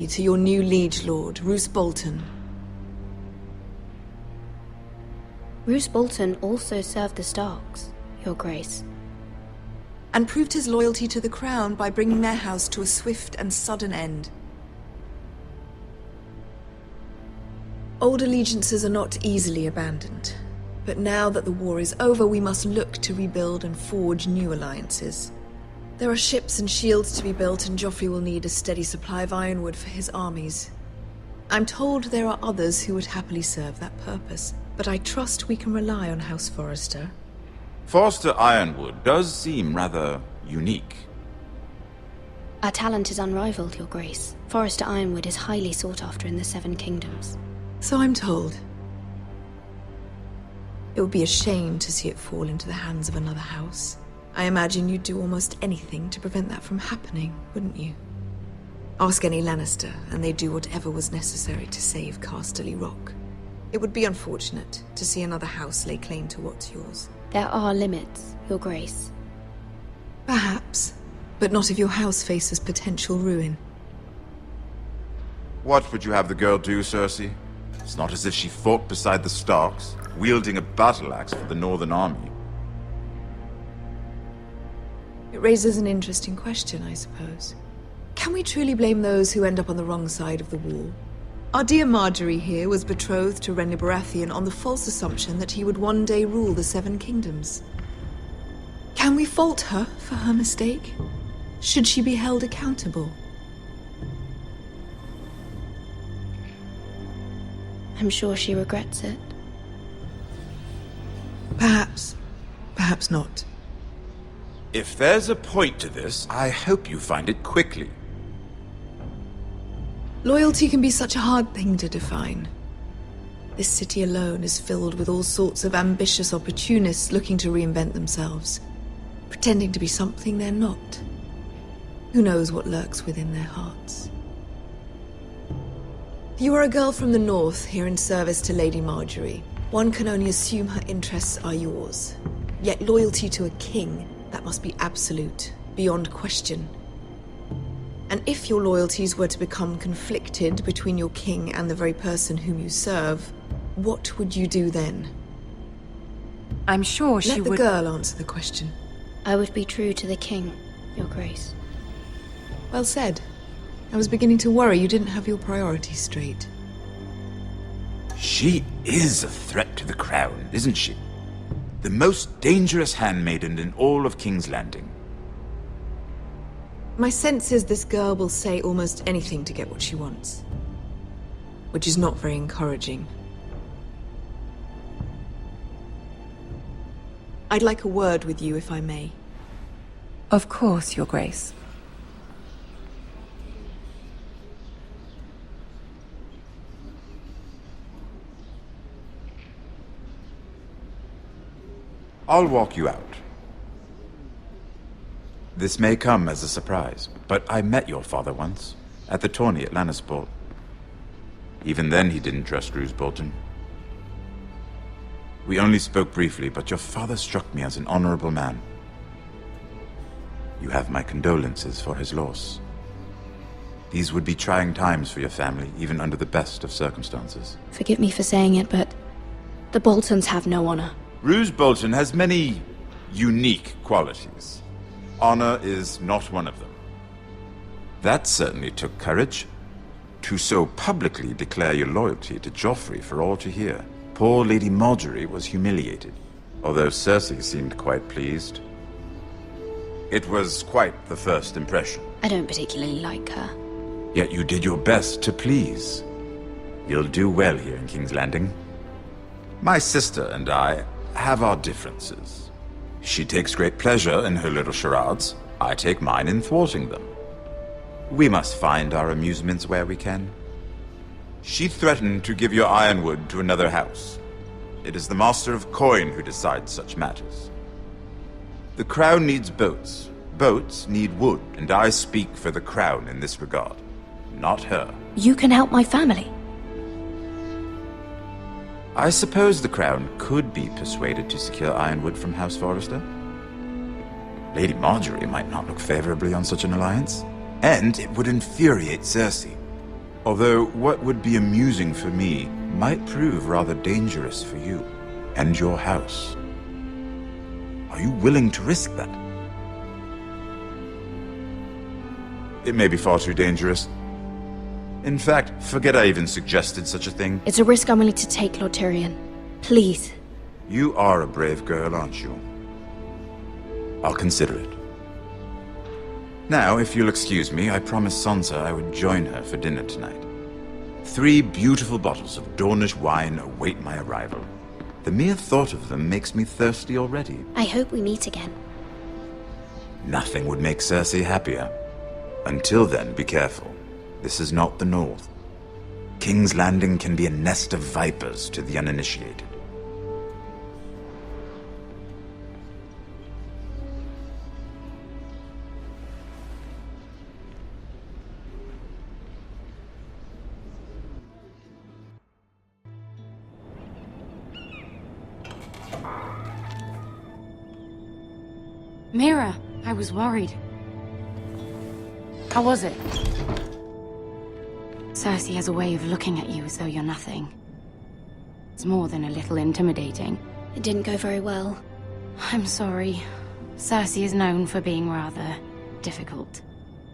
to your new liege lord, Roose Bolton. Roose Bolton also served the Starks, Your Grace. And proved his loyalty to the crown by bringing their house to a swift and sudden end. Old allegiances are not easily abandoned, but now that the war is over, we must look to rebuild and forge new alliances. There are ships and shields to be built, and Joffrey will need a steady supply of ironwood for his armies. I'm told there are others who would happily serve that purpose, but I trust we can rely on House Forrester. Forrester Ironwood does seem rather unique. Our talent is unrivaled, Your Grace. Forrester Ironwood is highly sought after in the Seven Kingdoms. So I'm told. It would be a shame to see it fall into the hands of another house. I imagine you'd do almost anything to prevent that from happening, wouldn't you? Ask any Lannister, and they'd do whatever was necessary to save Casterly Rock. It would be unfortunate to see another house lay claim to what's yours. There are limits, Your Grace. Perhaps, but not if your house faces potential ruin. What would you have the girl do, Cersei? It's not as if she fought beside the Starks, wielding a battle axe for the Northern Army. It raises an interesting question, I suppose. Can we truly blame those who end up on the wrong side of the wall? Our dear Marjorie here was betrothed to Renly Baratheon on the false assumption that he would one day rule the Seven Kingdoms. Can we fault her for her mistake? Should she be held accountable? I'm sure she regrets it. Perhaps. Perhaps not. If there's a point to this, I hope you find it quickly. Loyalty can be such a hard thing to define. This city alone is filled with all sorts of ambitious opportunists looking to reinvent themselves, pretending to be something they're not. Who knows what lurks within their hearts? You are a girl from the north, here in service to Lady Marjorie. One can only assume her interests are yours. Yet loyalty to a king, that must be absolute, beyond question. And if your loyalties were to become conflicted between your king and the very person whom you serve, what would you do then? I'm sure she would— Let the girl answer the question. I would be true to the king, Your Grace. Well said. I was beginning to worry you didn't have your priorities straight. She is a threat to the crown, isn't she? The most dangerous handmaiden in all of King's Landing. My sense is this girl will say almost anything to get what she wants. Which is not very encouraging. I'd like a word with you, if I may. Of course, Your Grace. I'll walk you out. This may come as a surprise, but I met your father once, at the tourney at Lannisport. Even then he didn't trust Roose Bolton. We only spoke briefly, but your father struck me as an honorable man. You have my condolences for his loss. These would be trying times for your family, even under the best of circumstances. Forgive me for saying it, but the Boltons have no honor. Roose Bolton has many unique qualities. Honor is not one of them. That certainly took courage. To so publicly declare your loyalty to Joffrey for all to hear. Poor Lady Marjorie was humiliated, although Cersei seemed quite pleased. It was quite the first impression. I don't particularly like her. Yet you did your best to please. You'll do well here in King's Landing. My sister and I have our differences. She takes great pleasure in her little charades. I take mine in thwarting them. We must find our amusements where we can. She threatened to give your ironwood to another house. It is the Master of Coin who decides such matters. The crown needs boats. Boats need wood, and I speak for the crown in this regard, not her. You can help my family. I suppose the crown could be persuaded to secure ironwood from House Forrester. Lady Marjorie might not look favorably on such an alliance, and it would infuriate Cersei. Although what would be amusing for me might prove rather dangerous for you and your house. Are you willing to risk that? It may be far too dangerous. In fact, forget I even suggested such a thing. It's a risk I'm willing to take, Lord Tyrion. Please. You are a brave girl, aren't you? I'll consider it. Now, if you'll excuse me, I promised Sansa I would join her for dinner tonight. 3 beautiful bottles of Dornish wine await my arrival. The mere thought of them makes me thirsty already. I hope we meet again. Nothing would make Cersei happier. Until then, be careful. This is not the North. King's Landing can be a nest of vipers to the uninitiated. Mira, I was worried. How was it? Cersei has a way of looking at you as though you're nothing. It's more than a little intimidating. It didn't go very well. I'm sorry. Cersei is known for being rather difficult.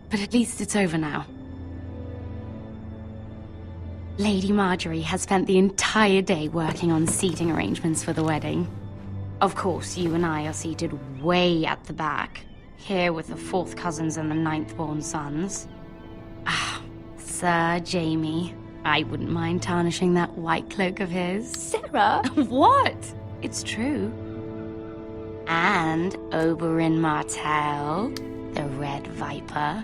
But at least it's over now. Lady Marjorie has spent the entire day working on seating arrangements for the wedding. Of course, you and I are seated way at the back, here with the 4th cousins and the 9th-born sons. Ah, Sir Jaime. I wouldn't mind tarnishing that white cloak of his. Sarah! What? It's true. And Oberyn Martell, the Red Viper.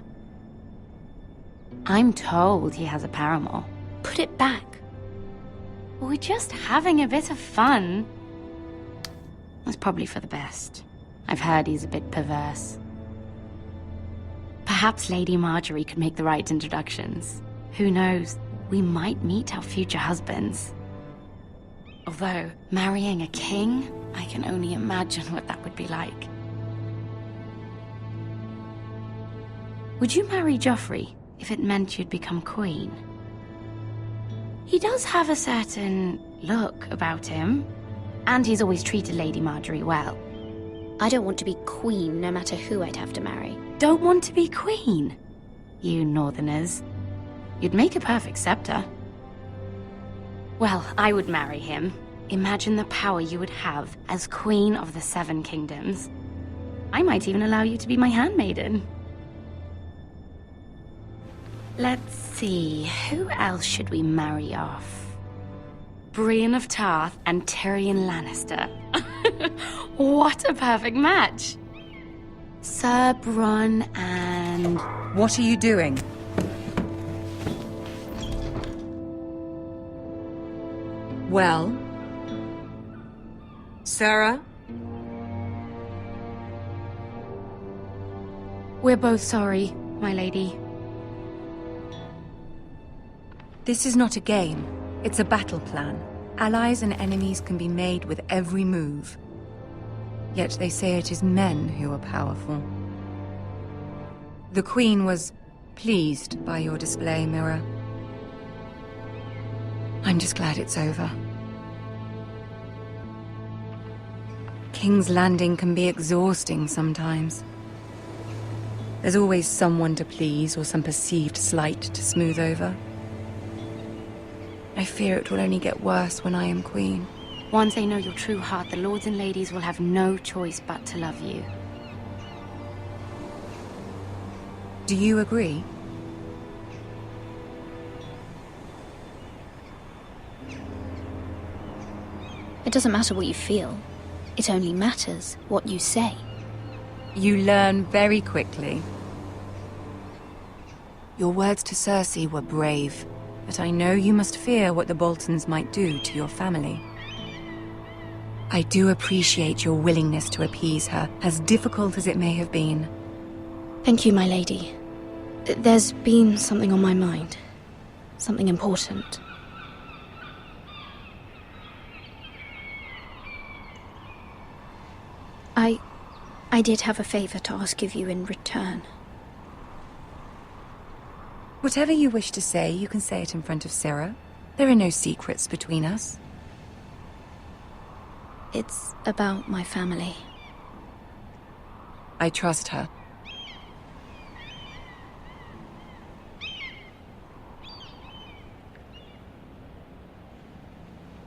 I'm told he has a paramour. Put it back. We're just having a bit of fun. It's probably for the best. I've heard he's a bit perverse. Perhaps Lady Marjorie could make the right introductions. Who knows? We might meet our future husbands. Although, marrying a king, I can only imagine what that would be like. Would you marry Joffrey if it meant you'd become queen? He does have a certain look about him. And he's always treated Lady Marjorie well. I don't want to be queen, no matter who I'd have to marry. Don't want to be queen? You Northerners. You'd make a perfect scepter. Well, I would marry him. Imagine the power you would have as Queen of the 7 Kingdoms. I might even allow you to be my handmaiden. Let's see, who else should we marry off? Brienne of Tarth and Tyrion Lannister. What a perfect match! Sir Bronn and... What are you doing? Well? Sarah? We're both sorry, my lady. This is not a game. It's a battle plan. Allies and enemies can be made with every move. Yet they say it is men who are powerful. The Queen was pleased by your display, Mira. I'm just glad it's over. King's Landing can be exhausting sometimes. There's always someone to please or some perceived slight to smooth over. I fear it will only get worse when I am queen. Once they know your true heart, the lords and ladies will have no choice but to love you. Do you agree? It doesn't matter what you feel. It only matters what you say. You learn very quickly. Your words to Cersei were brave, but I know you must fear what the Boltons might do to your family. I do appreciate your willingness to appease her, as difficult as it may have been. Thank you, my lady. There's been something on my mind. Something important. I did have a favor to ask of you in return. Whatever you wish to say, you can say it in front of Sarah. There are no secrets between us. It's about my family. I trust her.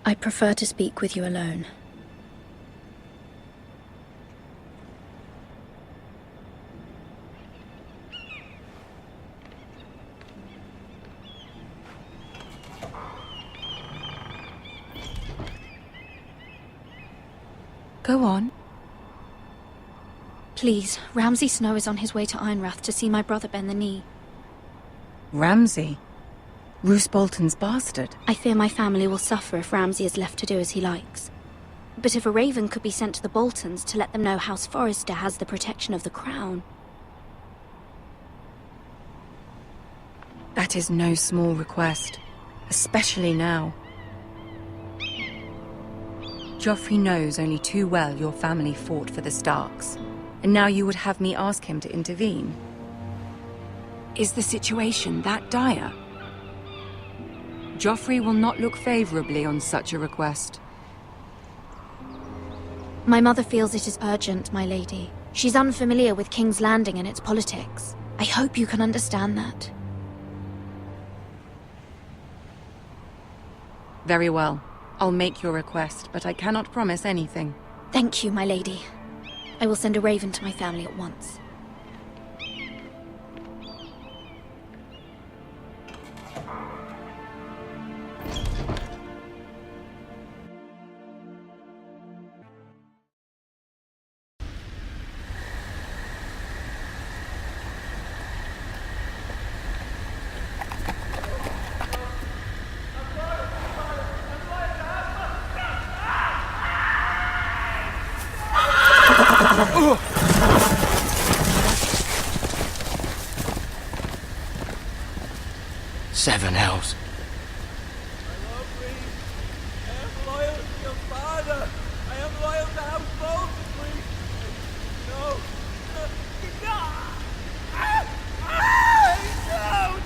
I prefer to speak with you alone. Go on. Please, Ramsay Snow is on his way to Ironrath to see my brother bend the knee. Ramsay? Roose Bolton's bastard. I fear my family will suffer if Ramsay is left to do as he likes. But if a raven could be sent to the Boltons to let them know House Forrester has the protection of the crown... That is no small request, especially now. Joffrey knows only too well your family fought for the Starks, and now you would have me ask him to intervene. Is the situation that dire? Joffrey will not look favorably on such a request. My mother feels it is urgent, my lady. She's unfamiliar with King's Landing and its politics. I hope you can understand that. Very well. I'll make your request, but I cannot promise anything. Thank you, my lady. I will send a raven to my family at once. Seven hells. I love Reed. I am loyal to your father. I am loyal to House Bolton, Reed. No. No!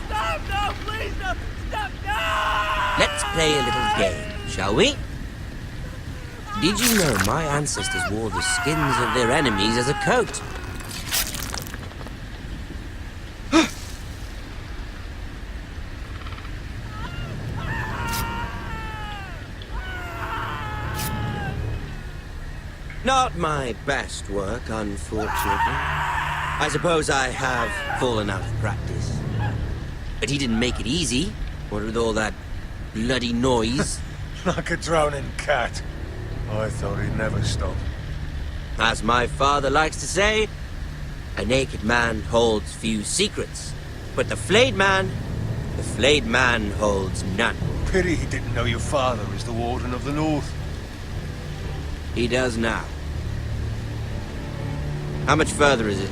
Stop! No! Please, no! Stop! No! Let's play a little game, shall we? Did you know my ancestors wore the skins of their enemies as a coat? Not my best work, unfortunately. I suppose I have fallen out of practice. But he didn't make it easy, what with all that bloody noise. Like a drowning cat. I thought he'd never stop. As my father likes to say, a naked man holds few secrets. But the flayed man holds none. Pity he didn't know your father is the Warden of the North. He does now. How much further is it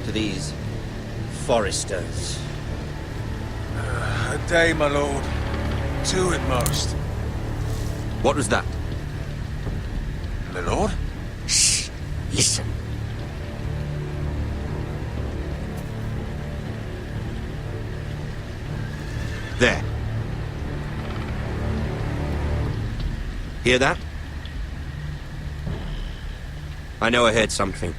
to these Forresters? A day, my lord. 2 at most. What was that? My lord? Shh! Listen. There. Hear that? I know I heard something.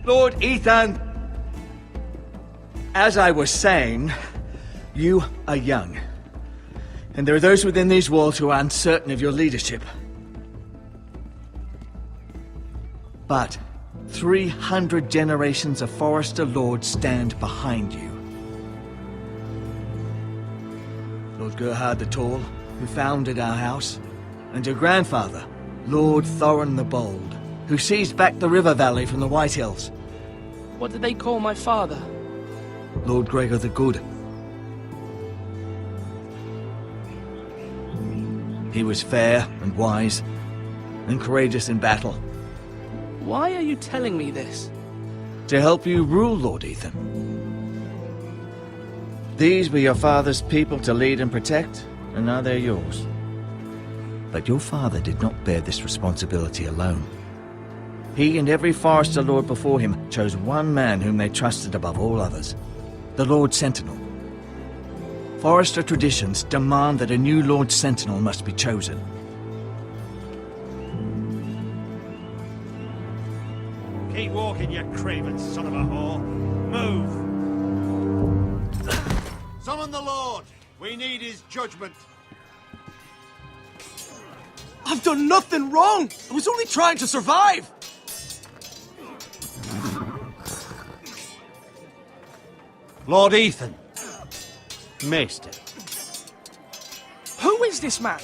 Lord Ethan, as I was saying, you are young. And there are those within these walls who are uncertain of your leadership. But 300 generations of Forrester lords stand behind you. Lord Gerhard the Tall, who founded our house, and your grandfather, Lord Thorin the Bold, who seized back the river valley from the White Hills. What did they call my father? Lord Gregor the Good. He was fair and wise, and courageous in battle, Why are you telling me this? To help you rule, Lord Ethan. These were your father's people to lead and protect, and now they're yours. But your father did not bear this responsibility alone. He and every Forester Lord before him chose one man whom they trusted above all others, the Lord Sentinel. Forester traditions demand that a new Lord Sentinel must be chosen. Keep walking, you craven son of a whore. Move! Summon the Lord! We need his judgment. I've done nothing wrong! I was only trying to survive! Lord Ethan. Maester. Who is this man?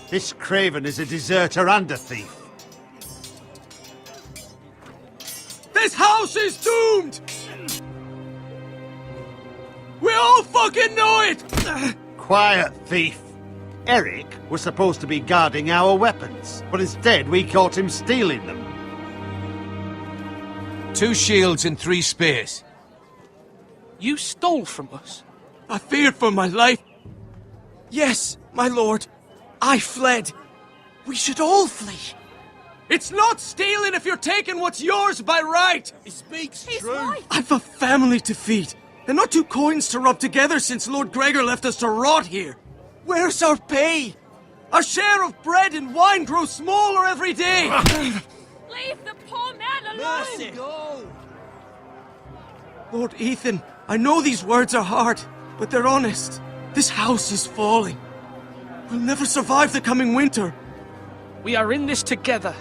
This craven is a deserter and a thief. This house is doomed! We all fucking know it! Quiet, thief. Eric was supposed to be guarding our weapons, but instead we caught him stealing them. 2 shields and 3 spears. You stole from us. I feared for my life. Yes, my lord. I fled. We should all flee. It's not stealing if you're taking what's yours by right. He speaks Right. I've a family to feed, and not 2 coins to rub together since Lord Gregor left us to rot here. Where's our pay? Our share of bread and wine grows smaller every day. Leave the poor man alone! Mercy. Go! Lord Ethan, I know these words are hard, but they're honest. This house is falling. We'll never survive the coming winter. We are in this together.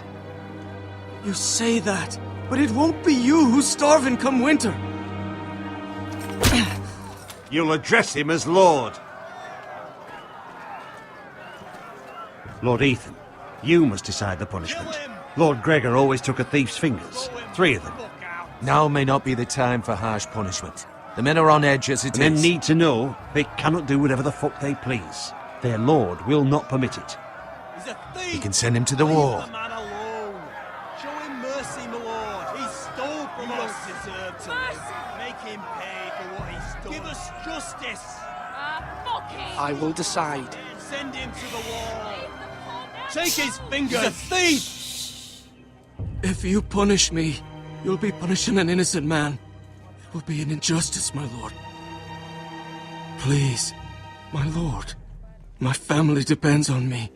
You say that, but it won't be you who's starving come winter. You'll address him as Lord. Lord Ethan, you must decide the punishment. Lord Gregor always took a thief's fingers. 3 of them. Now may not be the time for harsh punishment. The men are on edge as it is. Men need to know they cannot do whatever the fuck they please. Their lord will not permit it. He's a thief! We can send him to the wall. Leave the man alone. Show him mercy, my lord. He stole from us. Deserve to live. Make him pay for what he stole. Give us justice. Fuck him! I will decide. Send him to the wall. Leave the poor man Take his fingers. He's a thief. If you punish me, you'll be punishing an innocent man. It will be an injustice, my lord. Please, my lord. My family depends on me.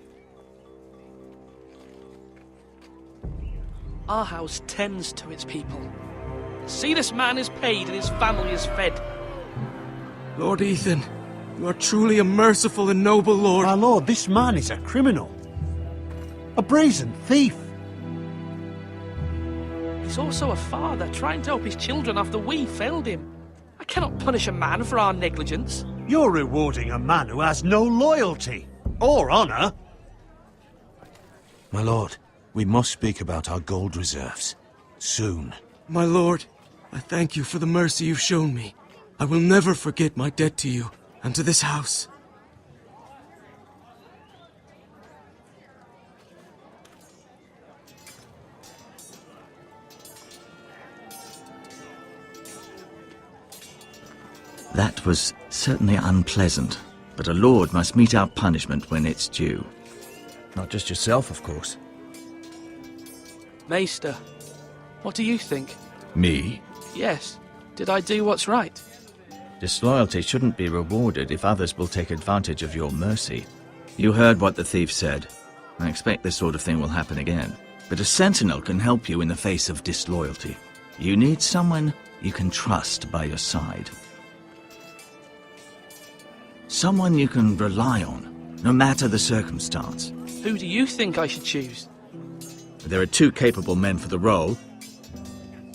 Our house tends to its people. See, this man is paid and his family is fed. Lord Ethan, you are truly a merciful and noble lord. My lord, this man is a criminal. A brazen thief. He's also a father trying to help his children after we failed him. I cannot punish a man for our negligence. You're rewarding a man who has no loyalty or honor. My lord, we must speak about our gold reserves. Soon. My lord, I thank you for the mercy you've shown me. I will never forget my debt to you and to this house. That was certainly unpleasant, but a lord must mete out punishment when it's due. Not just yourself, of course. Maester, what do you think? Me? Yes. Did I do what's right? Disloyalty shouldn't be rewarded if others will take advantage of your mercy. You heard what the thief said. I expect this sort of thing will happen again. But a sentinel can help you in the face of disloyalty. You need someone you can trust by your side. Someone you can rely on, no matter the circumstance. Who do you think I should choose? There are 2 capable men for the role.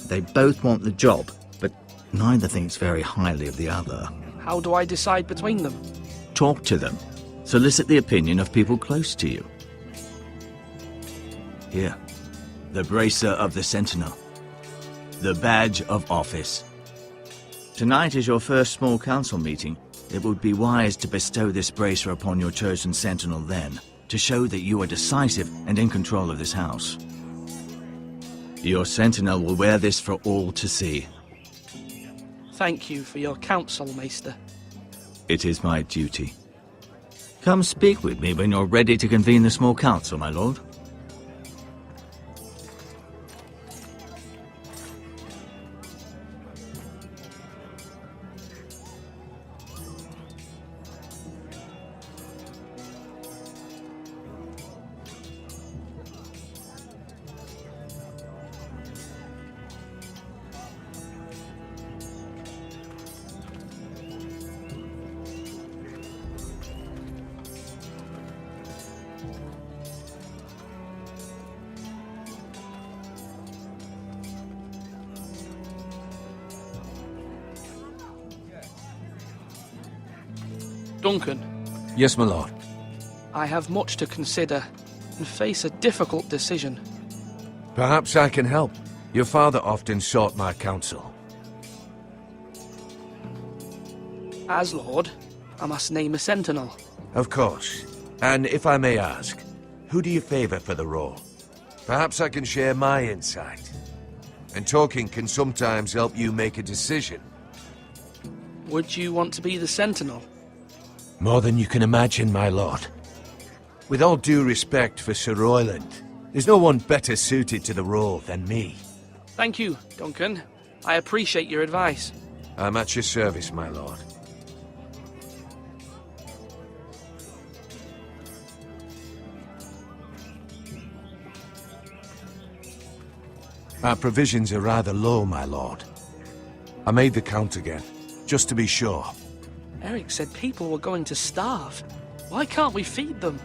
They both want the job, but neither thinks very highly of the other. How do I decide between them? Talk to them. Solicit the opinion of people close to you. Here, the bracer of the Sentinel. The badge of office. Tonight is your first small council meeting. It would be wise to bestow this bracer upon your chosen sentinel then, to show that you are decisive and in control of this house. Your sentinel will wear this for all to see. Thank you for your counsel, Maester. It is my duty. Come speak with me when you're ready to convene the small council, my lord. Duncan, Yes, my lord. I have much to consider and face a difficult decision. Perhaps I can help. Your father often sought my counsel. As Lord, I must name a sentinel. Of course. And if I may ask, who do you favor for the role? Perhaps I can share my insight. And talking can sometimes help you make a decision. Would you want to be the sentinel? More than you can imagine, my lord. With all due respect for Sir Royland, there's no one better suited to the role than me. Thank you, Duncan. I appreciate your advice. I'm at your service, my lord. Our provisions are rather low, my lord. I made the count again, just to be sure. Eric said people were going to starve. Why can't we feed them?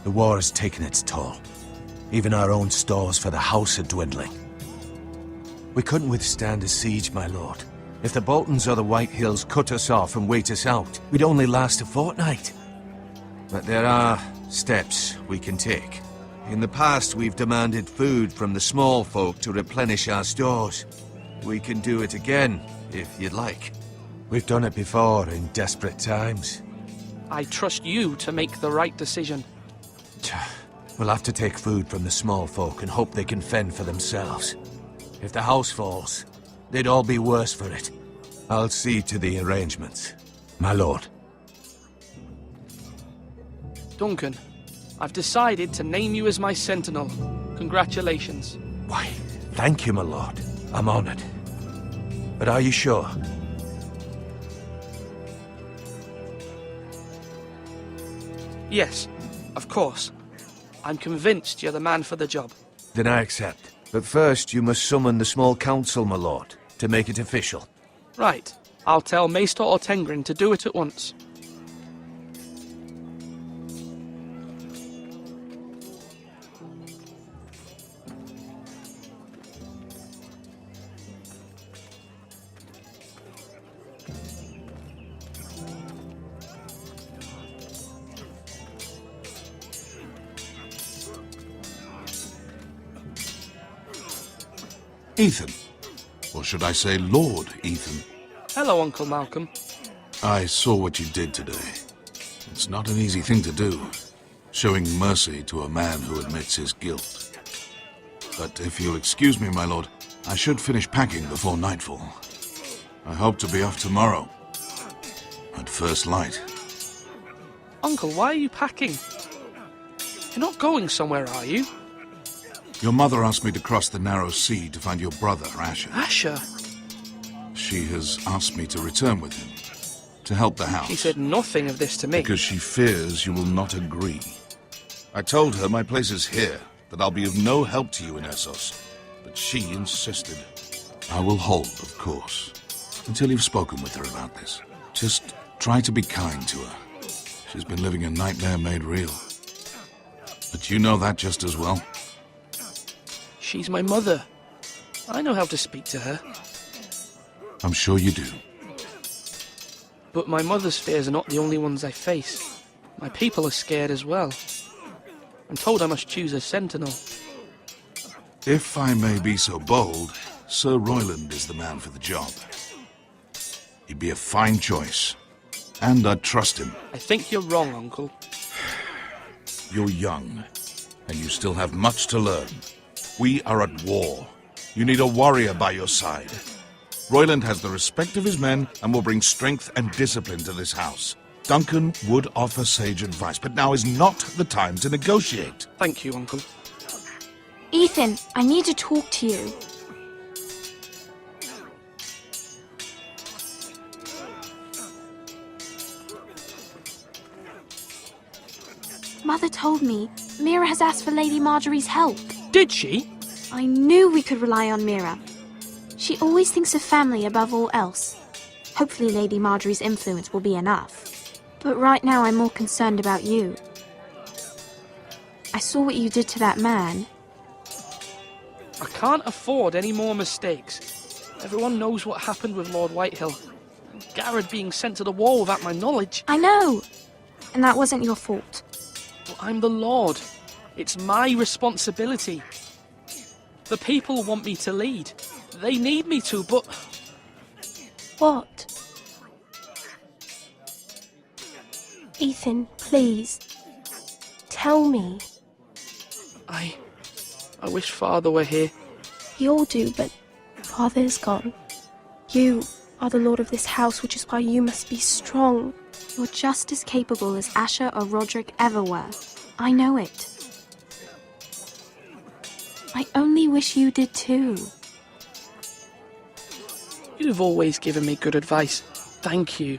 The war has taken its toll. Even our own stores for the house are dwindling. We couldn't withstand a siege, my lord. If the Boltons or the White Hills cut us off and wait us out, we'd only last a fortnight. But there are steps we can take. In the past, we've demanded food from the small folk to replenish our stores. We can do it again, if you'd like. We've done it before in desperate times. I trust you to make the right decision. We'll have to take food from the small folk and hope they can fend for themselves. If the house falls, they'd all be worse for it. I'll see to the arrangements, my lord. Duncan, I've decided to name you as my sentinel. Congratulations. Why, thank you, my lord. I'm honored. But are you sure? Yes, of course. I'm convinced you're the man for the job. Then I accept. But first, you must summon the small council, my lord, to make it official. Right. I'll tell Maester Ortengrin to do it at once. Ethan. Or should I say Lord Ethan? Hello, Uncle Malcolm. I saw what you did today. It's not an easy thing to do, showing mercy to a man who admits his guilt. But if you'll excuse me, my lord, I should finish packing before nightfall. I hope to be off tomorrow, at first light. Uncle, why are you packing? You're not going somewhere, are you? Your mother asked me to cross the narrow sea to find your brother, Asher. Asher? She has asked me to return with him, to help the house. She said nothing of this to me. Because she fears you will not agree. I told her my place is here, that I'll be of no help to you in Essos. But she insisted. I will hold, of course, until you've spoken with her about this. Just try to be kind to her. She's been living a nightmare made real. But you know that just as well. She's my mother. I know how to speak to her. I'm sure you do. But my mother's fears are not the only ones I face. My people are scared as well. I'm told I must choose a sentinel. If I may be so bold, Sir Royland is the man for the job. He'd be a fine choice, and I'd trust him. I think you're wrong, Uncle. You're young, and you still have much to learn. We are at war, You need a warrior by your side. Royland has the respect of his men and will bring strength and discipline to this house. Duncan would offer sage advice, but now is not the time to negotiate. Thank you, Uncle. Ethan, I need to talk to you. Mother told me Mira has asked for Lady Marjorie's help. Did she? I knew we could rely on Mira. She always thinks of family above all else. Hopefully Lady Marjorie's influence will be enough. But right now I'm more concerned about you. I saw what you did to that man. I can't afford any more mistakes. Everyone knows what happened with Lord Whitehill. Garrett being sent to the wall without my knowledge. I know. And that wasn't your fault. But I'm the Lord. It's my responsibility. The people want me to lead. They need me to, but... What? Ethan, please. Tell me. I wish Father were here. We all do, but Father's gone. You are the lord of this house, which is why you must be strong. You're just as capable as Asher or Roderick ever were. I know it. I only wish you did too. You've always given me good advice. Thank you.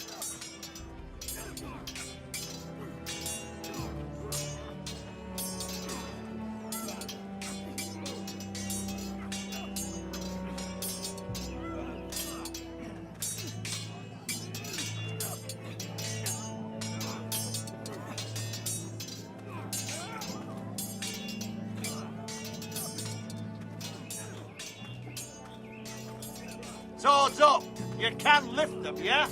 Swords up! You can lift them, yeah?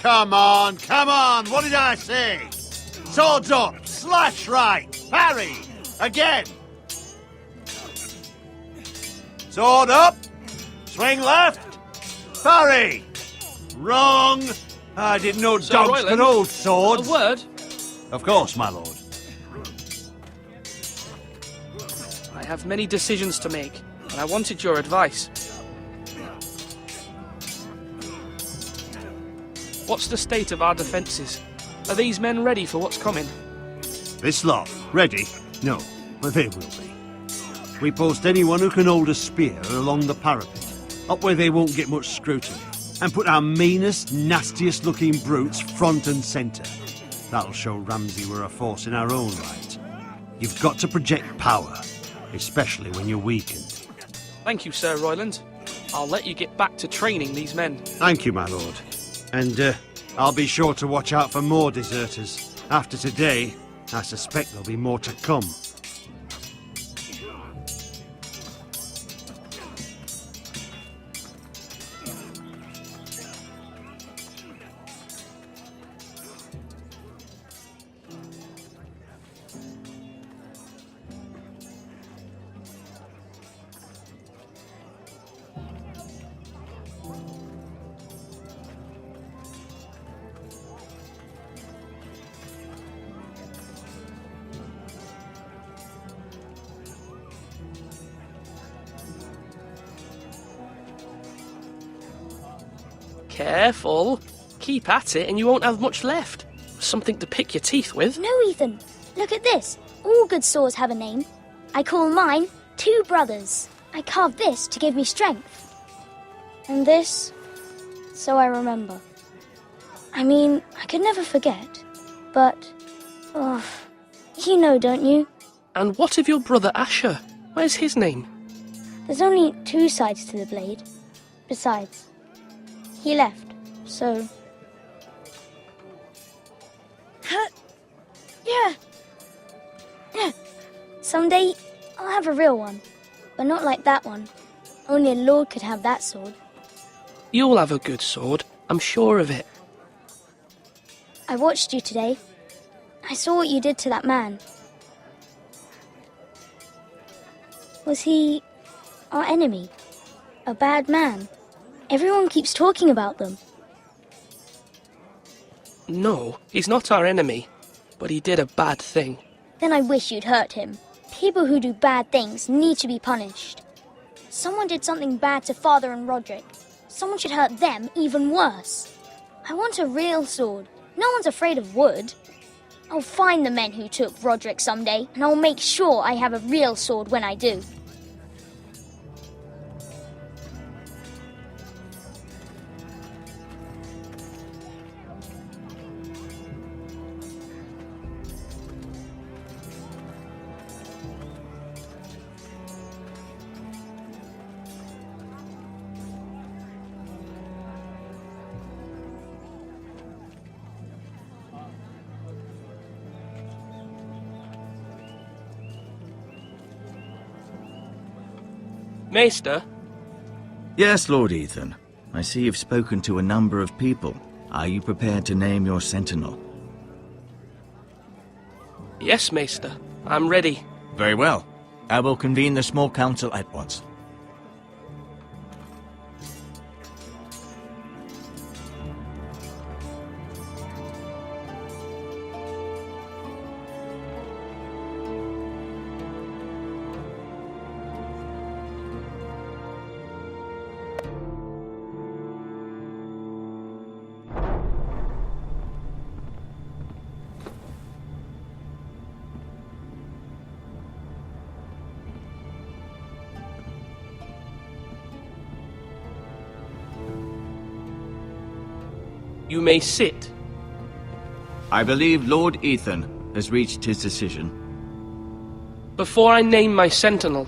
Come on, come on! What did I say? Swords up! Slash right! Parry! Again! Sword up! Swing left! Parry! Wrong! I didn't know Sir dogs Royland, could hold swords. A word? Of course, my lord. I have many decisions to make, and I wanted your advice. What's the state of our defences? Are these men ready for what's coming? This lot, ready? No, but they will be. We post anyone who can hold a spear along the parapet, up where they won't get much scrutiny, and put our meanest, nastiest looking brutes front and centre. That'll show Ramsay we're a force in our own right. You've got to project power, especially when you're weakened. Thank you, Sir Royland. I'll let you get back to training these men. Thank you, my lord. And I'll be sure to watch out for more deserters. After today, I suspect there'll be more to come. Careful. Keep at it and you won't have much left. Something to pick your teeth with. No, Ethan. Look at this. All good swords have a name. I call mine Two Brothers. I carved this to give me strength. And this, so I remember. I mean, I could never forget. But, you know, don't you? And what of your brother Asher? Where's his name? There's only two sides to the blade. Besides, he left, so... Yeah. Someday, I'll have a real one. But not like that one. Only a lord could have that sword. You'll have a good sword. I'm sure of it. I watched you today. I saw what you did to that man. Was he our enemy? A bad man? Everyone keeps talking about them. No, he's not our enemy, but he did a bad thing. Then I wish you'd hurt him. People who do bad things need to be punished. Someone did something bad to Father and Roderick. Someone should hurt them even worse. I want a real sword. No one's afraid of wood. I'll find the men who took Roderick someday, and I'll make sure I have a real sword when I do. Maester? Yes, Lord Ethan. I see you've spoken to a number of people. Are you prepared to name your sentinel? Yes, Maester. I'm ready. Very well. I will convene the small council at once. You may sit. I believe Lord Ethan has reached his decision. Before I name my sentinel,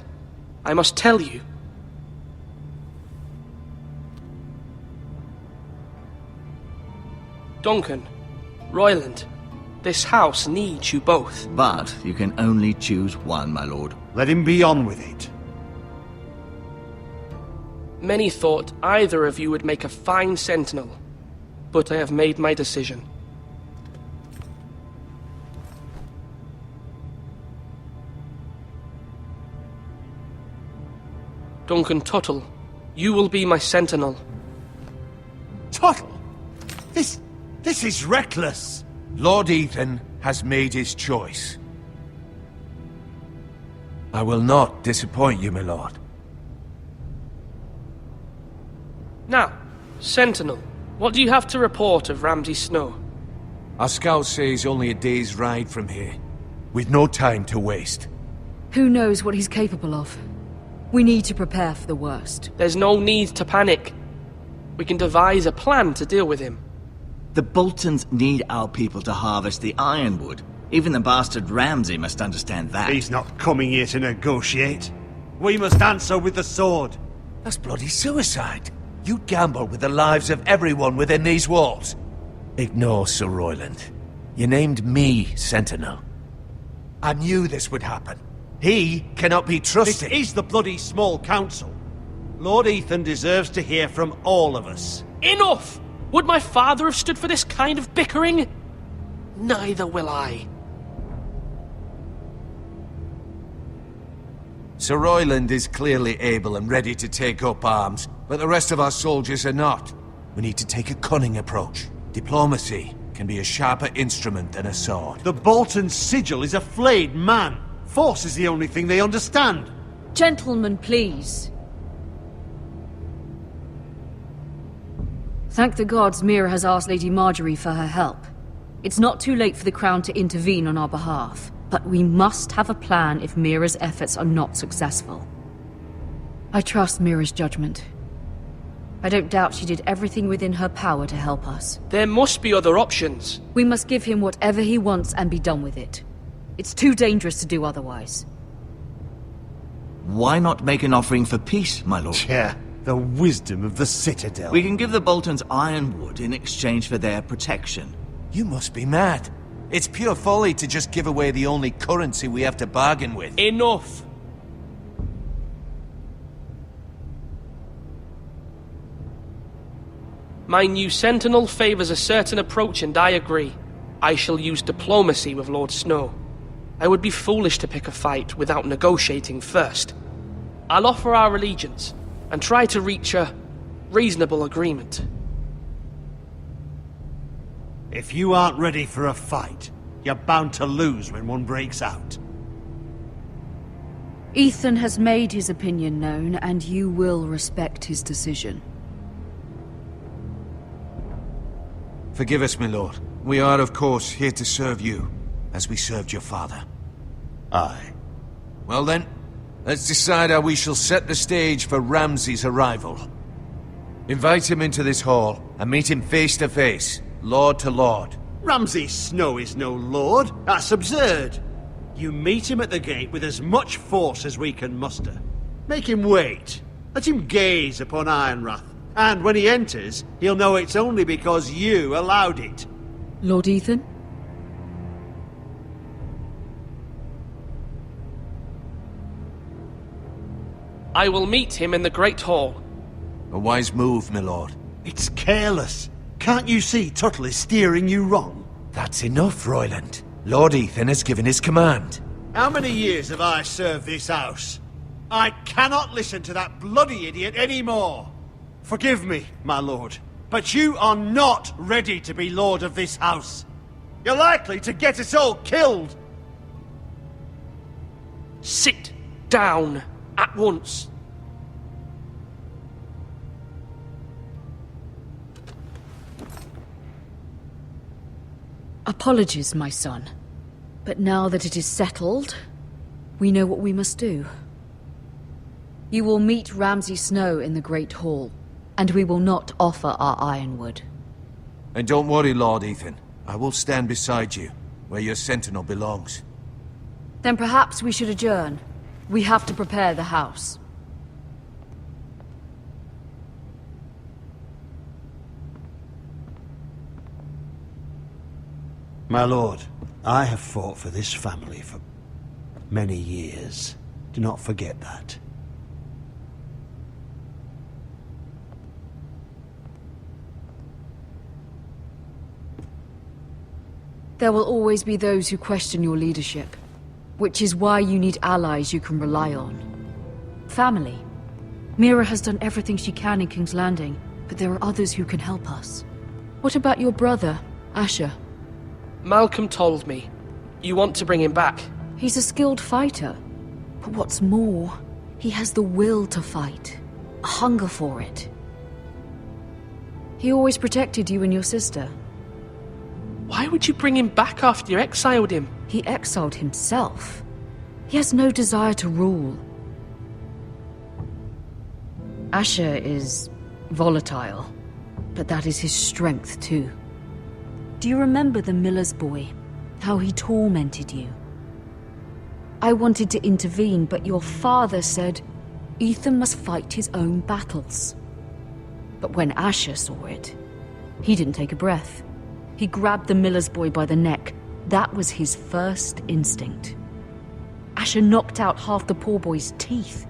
I must tell you. Duncan, Royland, this house needs you both. But you can only choose one, my lord. Let him be on with it. Many thought either of you would make a fine sentinel, but I have made my decision. Duncan Tuttle, you will be my sentinel. Tuttle! This is reckless! Lord Ethan has made his choice. I will not disappoint you, my lord. Now, sentinel, what do you have to report of Ramsay Snow? Our scouts say he's only a day's ride from here, with no time to waste. Who knows what he's capable of? We need to prepare for the worst. There's no need to panic. We can devise a plan to deal with him. The Boltons need our people to harvest the ironwood. Even the bastard Ramsay must understand that. He's not coming here to negotiate. We must answer with the sword. That's bloody suicide. You gamble with the lives of everyone within these walls. Ignore Sir Royland. You named me Sentinel. I knew this would happen. He cannot be trusted. This is the bloody small council. Lord Ethan deserves to hear from all of us. Enough! Would my father have stood for this kind of bickering? Neither will I. Sir Royland is clearly able and ready to take up arms, but the rest of our soldiers are not. We need to take a cunning approach. Diplomacy can be a sharper instrument than a sword. The Bolton sigil is a flayed man. Force is the only thing they understand. Gentlemen, please. Thank the gods Mira has asked Lady Marjorie for her help. It's not too late for the Crown to intervene on our behalf, but we must have a plan if Mira's efforts are not successful. I trust Mira's judgment. I don't doubt she did everything within her power to help us. There must be other options. We must give him whatever he wants and be done with it. It's too dangerous to do otherwise. Why not make an offering for peace, my lord? Yeah, the wisdom of the Citadel. We can give the Boltons ironwood in exchange for their protection. You must be mad. It's pure folly to just give away the only currency we have to bargain with. Enough! My new sentinel favors a certain approach, and I agree. I shall use diplomacy with Lord Snow. I would be foolish to pick a fight without negotiating first. I'll offer our allegiance and try to reach a reasonable agreement. If you aren't ready for a fight, you're bound to lose when one breaks out. Ethan has made his opinion known, and you will respect his decision. Forgive us, my lord. We are, of course, here to serve you, as we served your father. Aye. Well then, let's decide how we shall set the stage for Ramsay's arrival. Invite him into this hall, and meet him face to face, lord to lord. Ramsay Snow is no lord. That's absurd. You meet him at the gate with as much force as we can muster. Make him wait. Let him gaze upon Ironrath. And when he enters, he'll know it's only because you allowed it. Lord Ethan? I will meet him in the Great Hall. A wise move, my lord. It's careless. Can't you see Tuttle is steering you wrong? That's enough, Royland. Lord Ethan has given his command. How many years have I served this house? I cannot listen to that bloody idiot anymore. Forgive me, my lord, but you are not ready to be lord of this house. You're likely to get us all killed. Sit down at once. Apologies, my son. But now that it is settled, we know what we must do. You will meet Ramsay Snow in the Great Hall, and we will not offer our ironwood. And don't worry, Lord Ethan. I will stand beside you, where your sentinel belongs. Then perhaps we should adjourn. We have to prepare the house. My lord, I have fought for this family for many years. Do not forget that. There will always be those who question your leadership, which is why you need allies you can rely on. Family. Mira has done everything she can in King's Landing, but there are others who can help us. What about your brother, Asher? Malcolm told me. You want to bring him back? He's a skilled fighter. But what's more, he has the will to fight. A hunger for it. He always protected you and your sister. Why would you bring him back after you exiled him? He exiled himself. He has no desire to rule. Asher is volatile, but that is his strength too. Do you remember the miller's boy? How he tormented you? I wanted to intervene, but your father said Ethan must fight his own battles. But when Asher saw it, he didn't take a breath. He grabbed the miller's boy by the neck. That was his first instinct. Asher knocked out half the poor boy's teeth.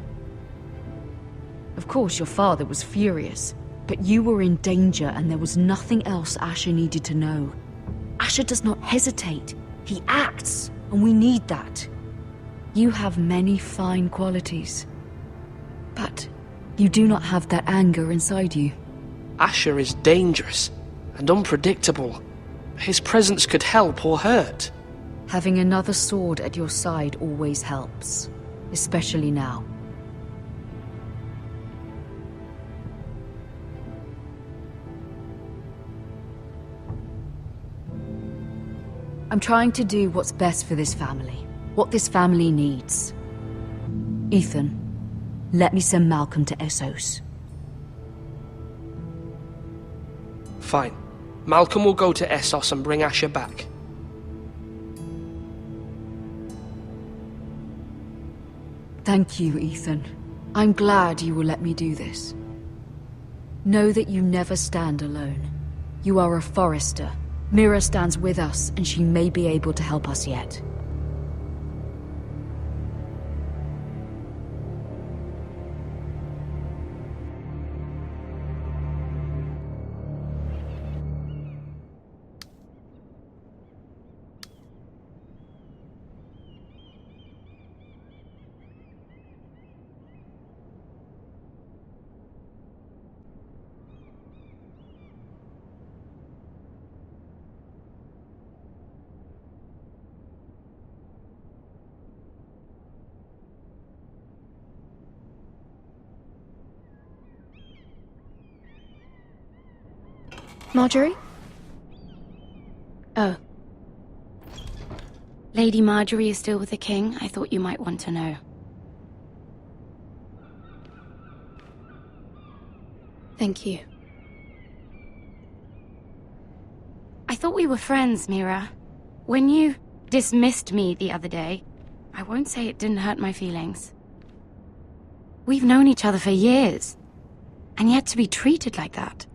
Of course, your father was furious, but you were in danger and there was nothing else Asher needed to know. Asher does not hesitate. He acts, and we need that. You have many fine qualities, but you do not have that anger inside you. Asher is dangerous and unpredictable. His presence could help or hurt. Having another sword at your side always helps, especially now. I'm trying to do what's best for this family, what this family needs. Ethan, let me send Malcolm to Essos. Fine. Malcolm will go to Essos and bring Asher back. Thank you, Ethan. I'm glad you will let me do this. Know that you never stand alone. You are a Forester. Mira stands with us, and she may be able to help us yet. Marjorie? Oh. Lady Marjorie is still with the king. I thought you might want to know. Thank you. I thought we were friends, Mira. When you dismissed me the other day, I won't say it didn't hurt my feelings. We've known each other for years, and yet to be treated like that.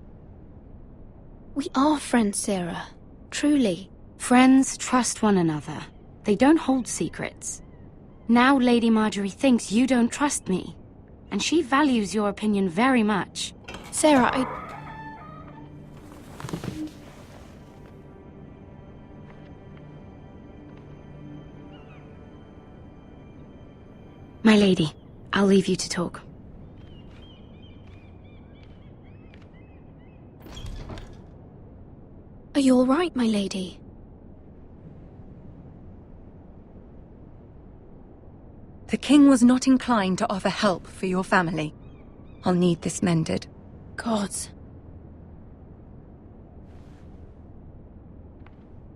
We are friends, Sarah. Truly. Friends trust one another. They don't hold secrets. Now Lady Marjorie thinks you don't trust me, and she values your opinion very much. Sarah, My lady, I'll leave you to talk. Are you all right, my lady? The king was not inclined to offer help for your family. I'll need this mended. Gods.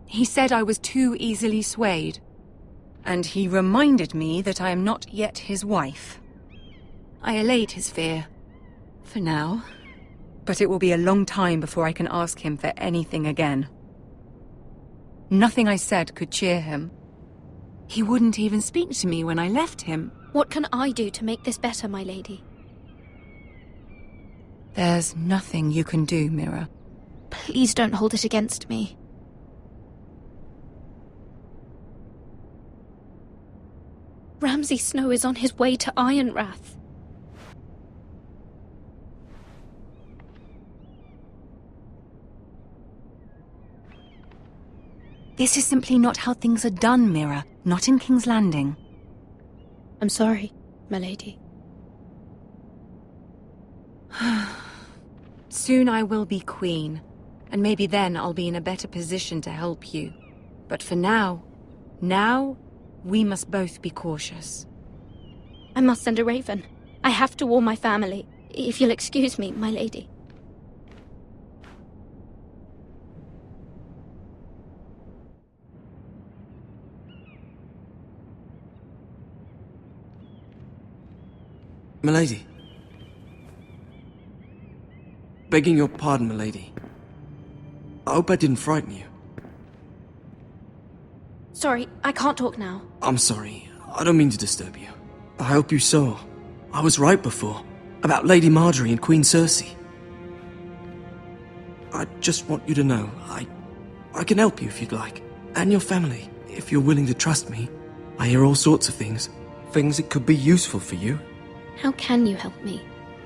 He said I was too easily swayed. And he reminded me that I am not yet his wife. I allayed his fear. For now. But it will be a long time before I can ask him for anything again. Nothing I said could cheer him. He wouldn't even speak to me when I left him. What can I do to make this better, my lady? There's nothing you can do, Mira. Please don't hold it against me. Ramsay Snow is on his way to Ironrath. This is simply not how things are done, Mira. Not in King's Landing. I'm sorry, my lady. Soon I will be queen, and maybe then I'll be in a better position to help you. But for now, we must both be cautious. I must send a raven. I have to warn my family. If you'll excuse me, my lady. Milady. Begging your pardon, milady. I hope I didn't frighten you. Sorry, I can't talk now. I'm sorry. I don't mean to disturb you. I hope you saw. I was right before. About Lady Marjorie and Queen Cersei. I just want you to know, I can help you if you'd like. And your family, if you're willing to trust me. I hear all sorts of things. Things that could be useful for you. How can you help me?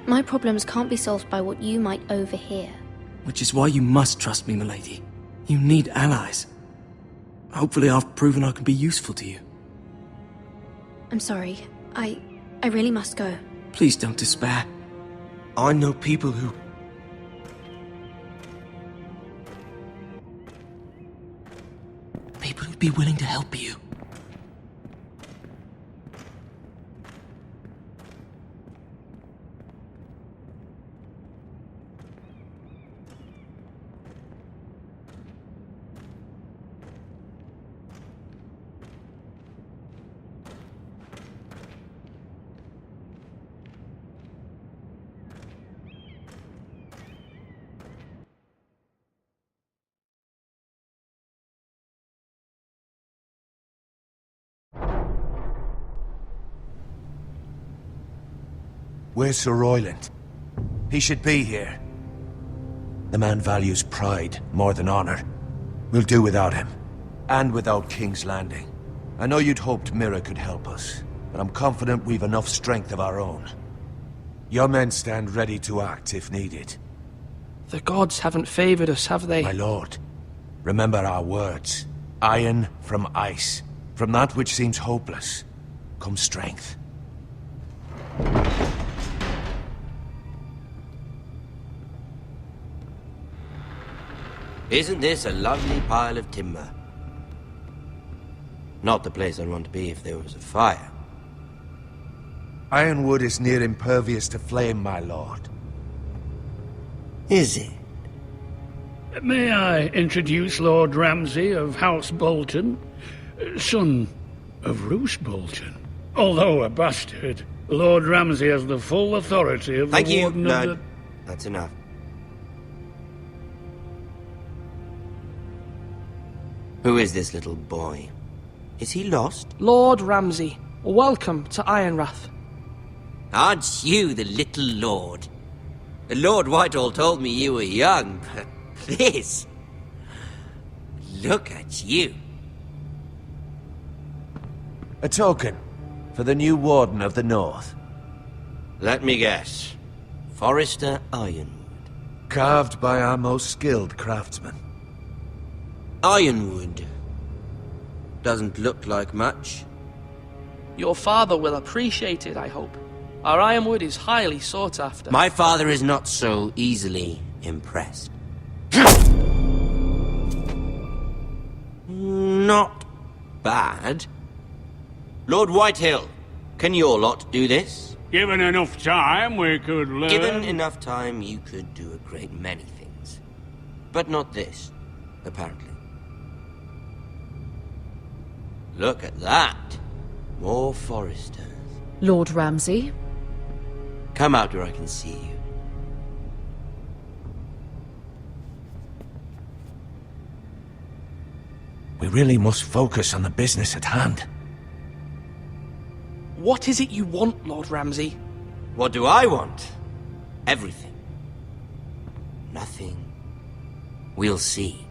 My problems can't be solved by what you might overhear. Which is why you must trust me, milady. You need allies. Hopefully I've proven I can be useful to you. I'm sorry. I really must go. Please don't despair. I know people who'd be willing to help you. Where's Sir Royland? He should be here. The man values pride more than honor. We'll do without him. And without King's Landing. I know you'd hoped Mira could help us, but I'm confident we've enough strength of our own. Your men stand ready to act if needed. The gods haven't favored us, have they? My lord, remember our words. Iron from ice. From that which seems hopeless comes strength. Isn't this a lovely pile of timber? Not the place I'd want to be if there was a fire. Ironwood is near impervious to flame, my lord. Is it? May I introduce Lord Ramsay of House Bolton, son of Roose Bolton. Although a bastard, Lord Ramsay has the full authority of Thank the you, Warden Lord. of the... That's enough. Who is this little boy? Is he lost? Lord Ramsay, welcome to Ironrath. Aren't you the little lord? Lord Whitehall told me you were young, but this... Look at you. A token for the new Warden of the North. Let me guess. Forrester Ironwood. Carved by our most skilled craftsmen. Ironwood. Doesn't look like much. Your father will appreciate it, I hope. Our ironwood is highly sought after. My father is not so easily impressed. Not bad. Lord Whitehill, can your lot do this? Given enough time, we could learn... Given enough time, you could do a great many things. But not this, apparently. Look at that. More Foresters. Lord Ramsay? Come out where I can see you. We really must focus on the business at hand. What is it you want, Lord Ramsay? What do I want? Everything. Nothing. We'll see.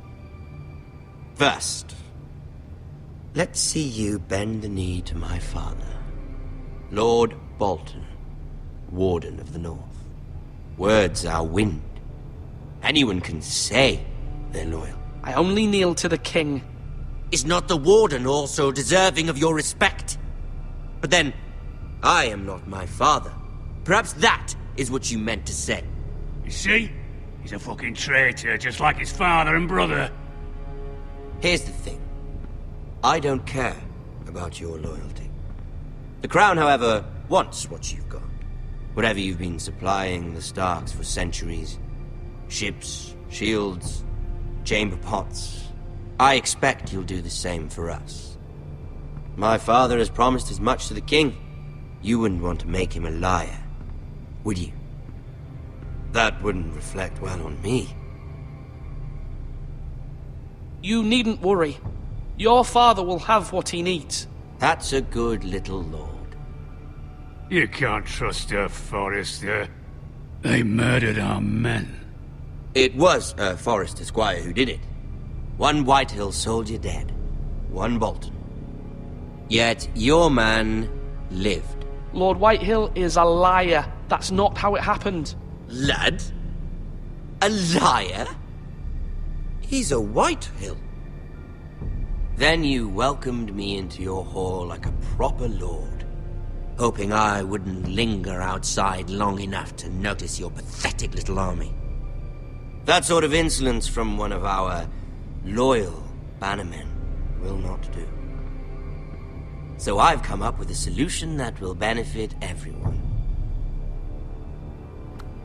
First, let's see you bend the knee to my father, Lord Bolton, Warden of the North. Words are wind. Anyone can say they're loyal. I only kneel to the king. Is not the Warden also deserving of your respect? But then, I am not my father. Perhaps that is what you meant to say. You see? He's a fucking traitor, just like his father and brother. Here's the thing. I don't care about your loyalty. The Crown, however, wants what you've got. Whatever you've been supplying the Starks for centuries. Ships, shields, chamber pots. I expect you'll do the same for us. My father has promised as much to the king. You wouldn't want to make him a liar, would you? That wouldn't reflect well on me. You needn't worry. Your father will have what he needs. That's a good little lord. You can't trust her, Forrester. They murdered our men. It was a Forrester squire who did it. One Whitehill soldier dead. One Bolton. Yet your man lived. Lord Whitehill is a liar. That's not how it happened. Lad? A liar? He's a Whitehill. Then you welcomed me into your hall like a proper lord, hoping I wouldn't linger outside long enough to notice your pathetic little army. That sort of insolence from one of our loyal bannermen will not do. So I've come up with a solution that will benefit everyone.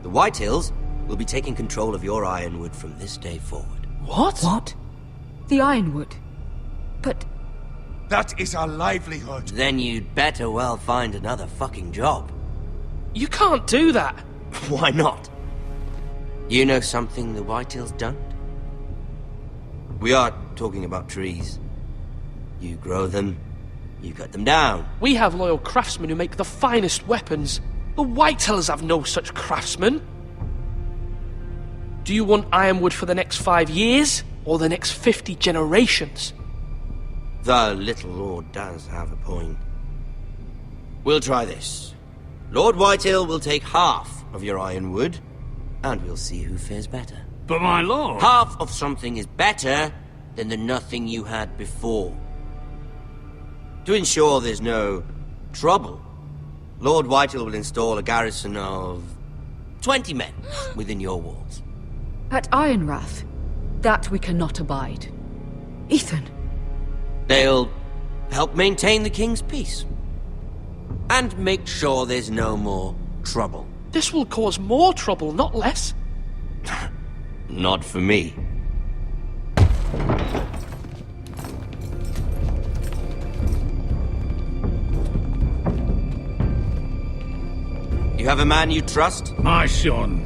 The Whitehills will be taking control of your ironwood from this day forward. What? What? The Ironwood? But... That is our livelihood. Then you'd better well find another fucking job. You can't do that. Why not? You know something the Whitehills don't? We are talking about trees. You grow them, you cut them down. We have loyal craftsmen who make the finest weapons. The Whitehills have no such craftsmen. Do you want ironwood for the next 5 years, or the next 50 generations? The little lord does have a point. We'll try this. Lord Whitehill will take half of your ironwood, and we'll see who fares better. But my lord... Half of something is better than the nothing you had before. To ensure there's no trouble, Lord Whitehill will install a garrison of 20 men within your walls. At Ironrath? That we cannot abide. Ethan! They'll help maintain the king's peace. And make sure there's no more trouble. This will cause more trouble, not less. Not for me. have a man you trust? My son,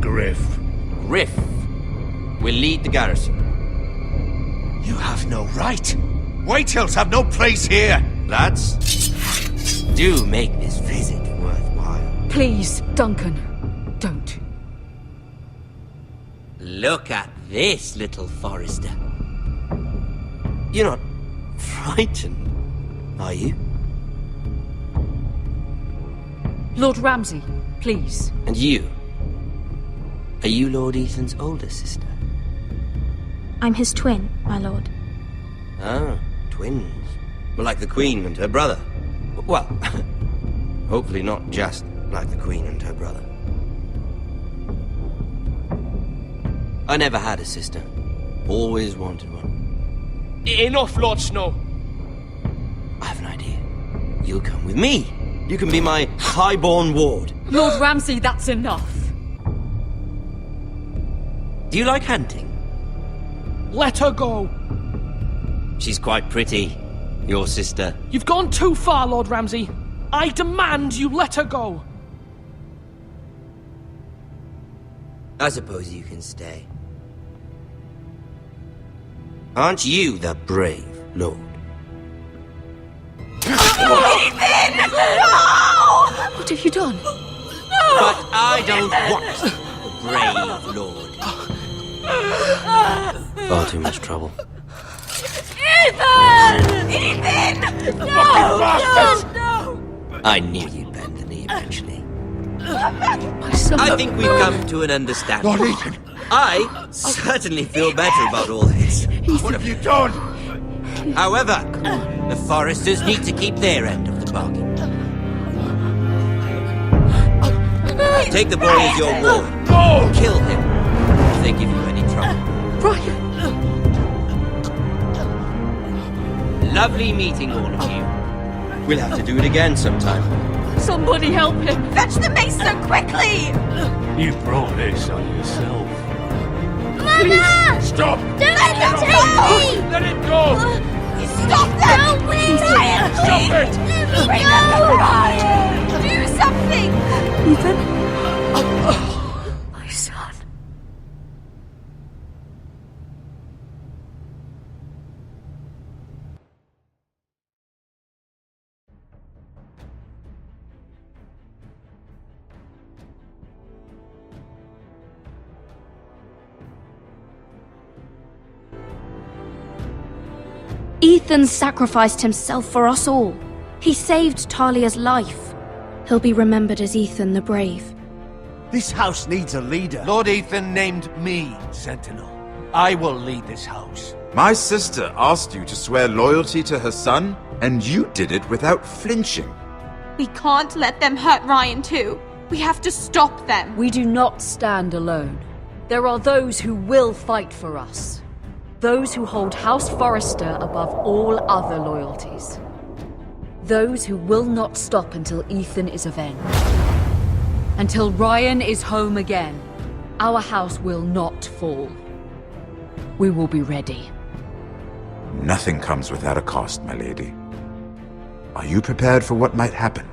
Griff. Griff will lead the garrison. You have no right. Whitehills have no place here. Lads, do make this visit worthwhile. Please, Duncan, don't. Look at this, little Forester. You're not frightened, are you? Lord Ramsay, please. And you? Are you Lord Ethan's older sister? I'm his twin, my lord. Ah, twins. Well, like the Queen and her brother. Well, hopefully not just like the Queen and her brother. I never had a sister. Always wanted one. Enough, Lord Snow. I have an idea. You'll come with me. You can be my highborn ward. Lord Ramsay, that's enough. Do you like hunting? Let her go. She's quite pretty, your sister. You've gone too far, Lord Ramsay. I demand you let her go. I suppose you can stay. Aren't you the brave lord? Ethan! No! What have you done? But I don't want the brave lord. Far too much trouble. Ethan! Ethan! No! I knew you'd bend the knee eventually. My son. I think we've come to an understanding. Lord Ethan! I certainly feel better about all this. What have you done? However, the Foresters need to keep their end of the bargain. Take the boy as your ward. No! Kill him if they give you any trouble. Ryan! Lovely meeting all of you. We'll have to do it again sometime. Somebody help him! Fetch the mace so quickly! You brought this on yourself. Mama! Stop! Don't let them take me! Let it go! Stop them! No, please! Ryan, Stop please! it! Bring them to Ryan! Do something! Ethan? My son. Ethan sacrificed himself for us all. He saved Talia's life. He'll be remembered as Ethan the Brave. This house needs a leader. Lord Ethan named me Sentinel. I will lead this house. My sister asked you to swear loyalty to her son, and you did it without flinching. We can't let them hurt Ryan too. We have to stop them. We do not stand alone. There are those who will fight for us. Those who hold House Forrester above all other loyalties. Those who will not stop until Ethan is avenged. Until Ryan is home again, our house will not fall. We will be ready. Nothing comes without a cost, my lady. Are you prepared for what might happen?